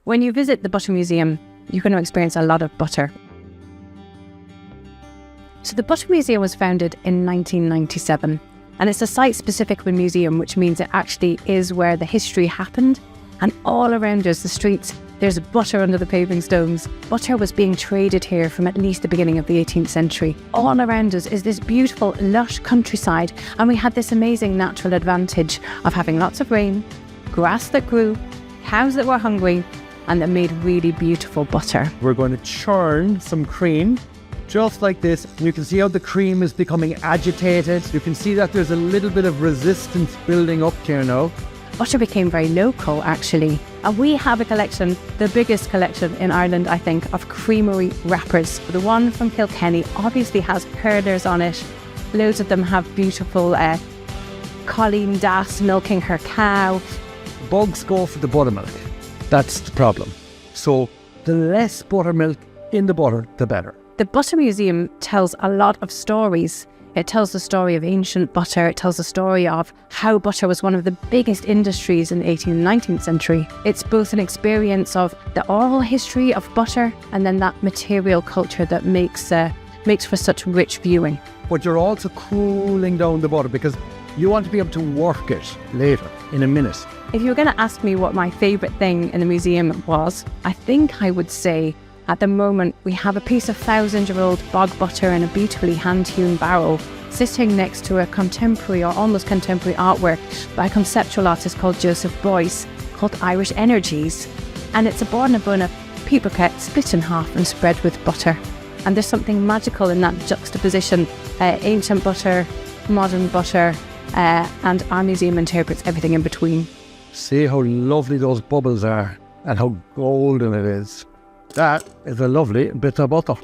When you visit the Butter Museum, you're going to experience a lot of butter. So the Butter Museum was founded in 1997, and it's a site-specific museum, which means it actually is where the history happened. And all around us, the streets, there's butter under the paving stones. Butter was being traded here from at least the beginning of the 18th century. All around us is this beautiful, lush countryside, and we had this amazing natural advantage of having lots of rain, grass that grew, cows that were hungry, and that made really beautiful butter. We're going to churn some cream, just like this. You can see how the cream is becoming agitated. You can see that there's a little bit of resistance building up here now. Butter became very local, actually. And we have a collection, the biggest collection in Ireland, I think, of creamery wrappers. The one from Kilkenny obviously has herders on it. Loads of them have beautiful Colleen Das milking her cow. Bugs go for the buttermilk. That's the problem. So the less buttermilk in the butter, the better. The Butter Museum tells a lot of stories. It tells the story of ancient butter. It tells the story of how butter was one of the biggest industries in the 18th and 19th century. It's both an experience of the oral history of butter and then that material culture that makes for such rich viewing. But you're also cooling down the butter because you want to be able to work it later, in a minute. If you were going to ask me what my favourite thing in the museum was, I think I would say at the moment we have a piece of 1,000-year-old bog butter in a beautifully hand-hewn barrel sitting next to a contemporary or almost contemporary artwork by a conceptual artist called Joseph Boyce called Irish Energies. And it's a Borna pea briquette split in half and spread with butter. And there's something magical in that juxtaposition, ancient butter, modern butter, and our museum interprets everything in between. See how lovely those bubbles are and how golden it is. That is a lovely bit of butter.